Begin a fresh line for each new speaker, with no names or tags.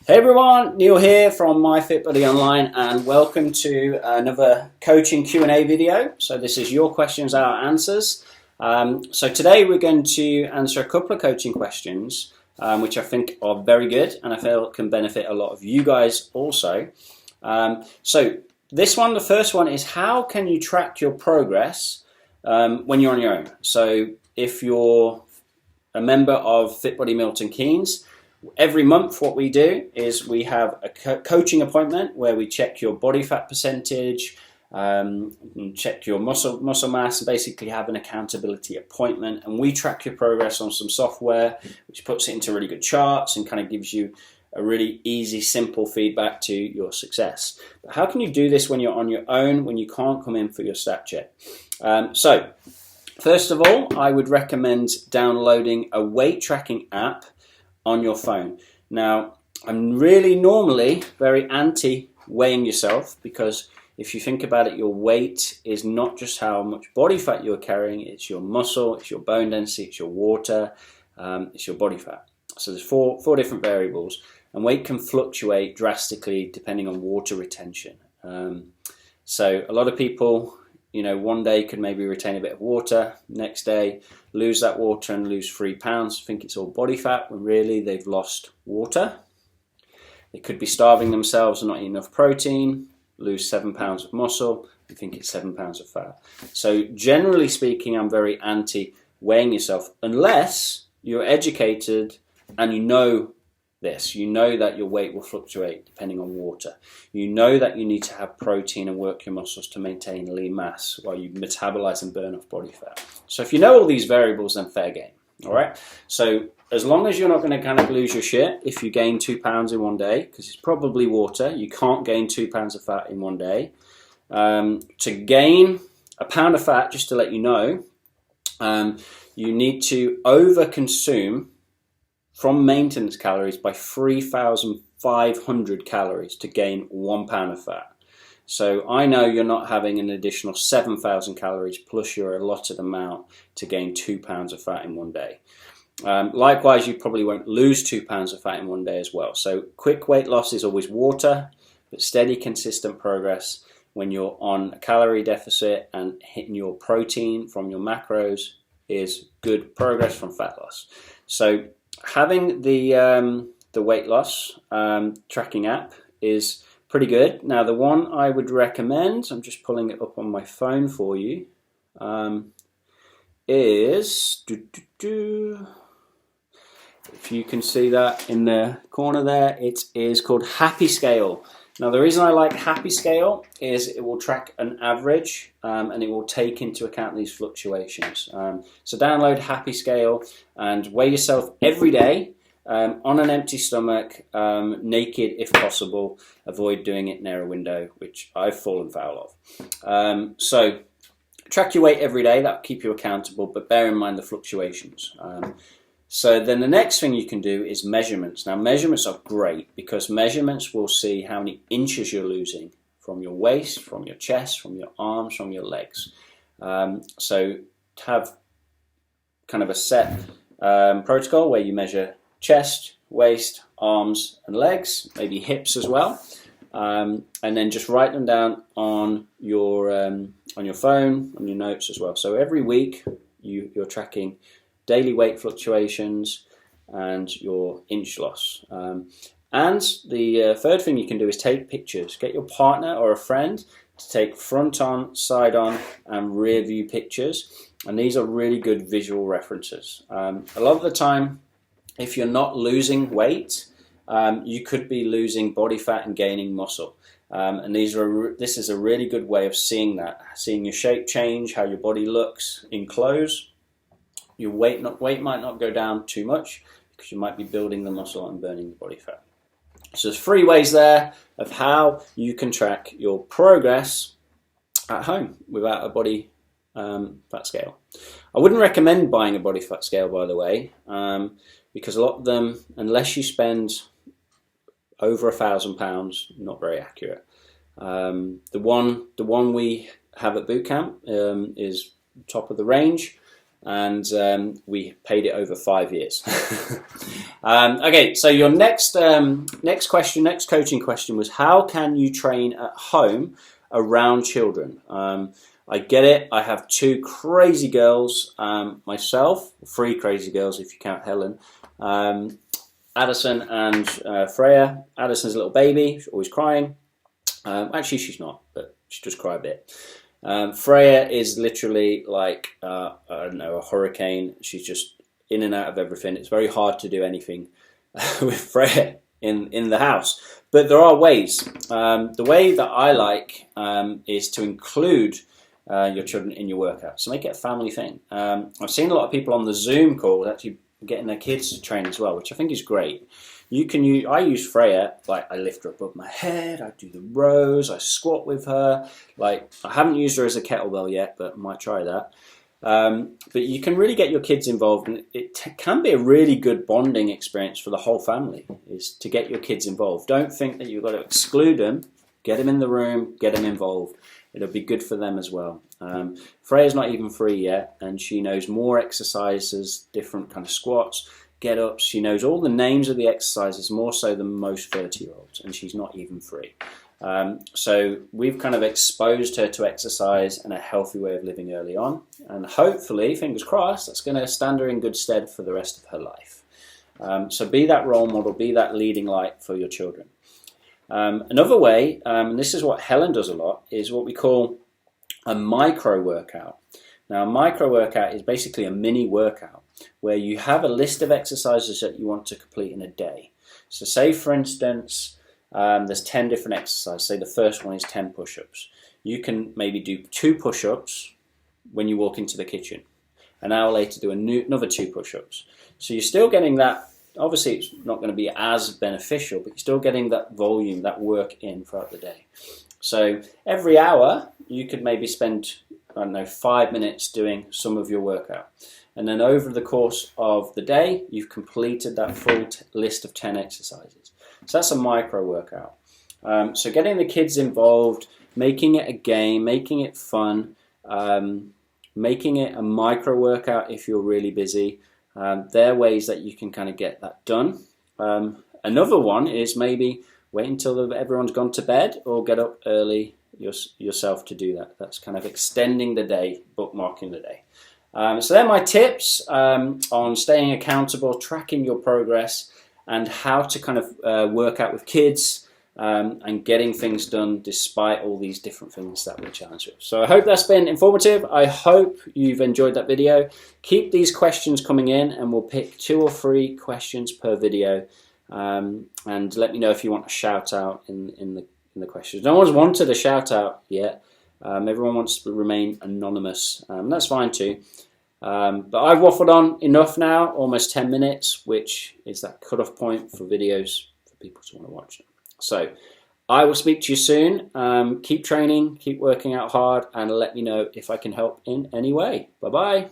Hey everyone, Neil here from MyFitBuddy Online, and welcome to another coaching Q&A video. So this is your questions, our answers. So today we're going to answer a couple of coaching questions, which I think are very good and I feel can benefit a lot of you guys also. So this one, the first one is, how can you track your progress when you're on your own? So if you're a member of FitBuddy Milton Keynes, every month what we do is we have a coaching appointment where we check your body fat percentage, check your muscle mass, and basically have an accountability appointment, and we track your progress on some software which puts it into really good charts and kind of gives you a really easy, simple feedback to your success. But how can you do this when you're on your own, when you can't come in for your stat check? So first of all, I would recommend downloading a weight tracking app on your phone. Now, I'm really normally very anti weighing yourself, because if you think about it, your weight is not just how much body fat you're carrying, it's your muscle, it's your bone density, it's your water, it's your body fat. So there's four different variables, and weight can fluctuate drastically depending on water retention. So a lot of people, one day could maybe retain a bit of water, next day lose that water and lose 3 pounds, think it's all body fat when really they've lost water. They could be starving themselves and not eating enough protein, lose 7 pounds of muscle, and think it's 7 pounds of fat. So generally speaking, I'm very anti weighing yourself unless you're educated and you know this. You know that your weight will fluctuate depending on water. You know that you need to have protein and work your muscles to maintain lean mass while you metabolize and burn off body fat. So if you know all these variables, then fair game. All right. So as long as you're not going to kind of lose your shit if you gain 2 pounds in one day, because it's probably water. You can't gain 2 pounds of fat in one day. To gain a pound of fat, just to let you know, you need to overconsume from maintenance calories by 3,500 calories to gain 1 pound of fat. So I know you're not having an additional 7,000 calories plus your allotted amount to gain 2 pounds of fat in one day. Likewise, you probably won't lose 2 pounds of fat in one day as well. So quick weight loss is always water, but steady, consistent progress when you're on a calorie deficit and hitting your protein from your macros is good progress from fat loss. So having the weight loss tracking app is pretty good. Now, the one I would recommend, I'm just pulling it up on my phone for you, is, if you can see that in the corner there, it is called Happy Scale. Now, the reason I like Happy Scale is it will track an average and it will take into account these fluctuations. So download Happy Scale and weigh yourself every day on an empty stomach, naked if possible. Avoid doing it near a window, which I've fallen foul of. So track your weight every day, that will keep you accountable, but bear in mind the fluctuations. So then the next thing you can do is measurements. Now, measurements are great because measurements will see how many inches you're losing from your waist, from your chest, from your arms, from your legs. So to have kind of a set protocol where you measure chest, waist, arms and legs, maybe hips as well, and then just write them down on your phone, on your notes as well. So every week you're tracking daily weight fluctuations and your inch loss. And the third thing you can do is take pictures. Get your partner or a friend to take front on, side on and rear view pictures. And these are really good visual references. A lot of the time, if you're not losing weight, you could be losing body fat and gaining muscle. And this is a really good way of seeing that, seeing your shape change, how your body looks in clothes. Your weight might not go down too much because you might be building the muscle and burning the body fat. So there's 3 ways there of how you can track your progress at home without a body fat scale. I wouldn't recommend buying a body fat scale, by the way, because a lot of them, unless you spend over £1,000, not very accurate. The one we have at boot camp is top of the range. and we paid it over 5 years. Okay, so your next coaching question was, how can you train at home around children? I get it. I have 2 crazy girls myself, 3 crazy girls if you count Helen. Addison and Freya. Addison's a little baby, she's always crying. Actually, she's not, but she does cry a bit. Freya is literally like, I don't know, a hurricane. She's just in and out of everything. It's very hard to do anything with Freya in the house. But there are ways. The way that I like is to include your children in your workout. So make it a family thing. I've seen a lot of people on the Zoom call actually getting their kids to train as well, which I think is great. You can use, I use Freya, like I lift her above my head, I do the rows, I squat with her. Like, I haven't used her as a kettlebell yet, but I might try that. But you can really get your kids involved, and it can be a really good bonding experience for the whole family, is to get your kids involved. Don't think that you've got to exclude them. Get them in the room, get them involved. It'll be good for them as well. Freya's not even 3 yet, and she knows more exercises, different kind of squats, get-ups. She knows all the names of the exercises, more so than most 30-year-olds, and she's not even 3. So we've kind of exposed her to exercise and a healthy way of living early on, and hopefully, fingers crossed, that's going to stand her in good stead for the rest of her life. So be that role model, be that leading light for your children. Another way, and this is what Helen does a lot, is what we call a micro workout. Now, a micro workout is basically a mini workout where you have a list of exercises that you want to complete in a day. So say, for instance, there's 10 different exercises. Say the first one is 10 push-ups. You can maybe do 2 push-ups when you walk into the kitchen. An hour later, do another 2 push-ups. So you're still getting that. Obviously, it's not going to be as beneficial, but you're still getting that volume, that work in throughout the day. So every hour, you could maybe spend, I don't know, 5 minutes doing some of your workout. And then over the course of the day, you've completed that full list of 10 exercises. So that's a micro workout. So getting the kids involved, making it a game, making it fun, making it a micro workout if you're really busy. There are ways that you can kind of get that done. Another one is maybe wait until everyone's gone to bed or get up early yourself to do that. That's kind of extending the day, bookmarking the day. So they're my tips on staying accountable, tracking your progress, and how to kind of work out with kids and getting things done despite all these different things that we challenge with. So I hope that's been informative. I hope you've enjoyed that video. Keep these questions coming in, and we'll pick 2 or 3 questions per video. And let me know if you want a shout out in the questions. No one's wanted a shout out yet. Everyone wants to remain anonymous. That's fine too. But I've waffled on enough now, almost 10 minutes, which is that cutoff point for videos for people to want to watch them. So I will speak to you soon. Keep training, keep working out hard, and let me know if I can help in any way. Bye-bye.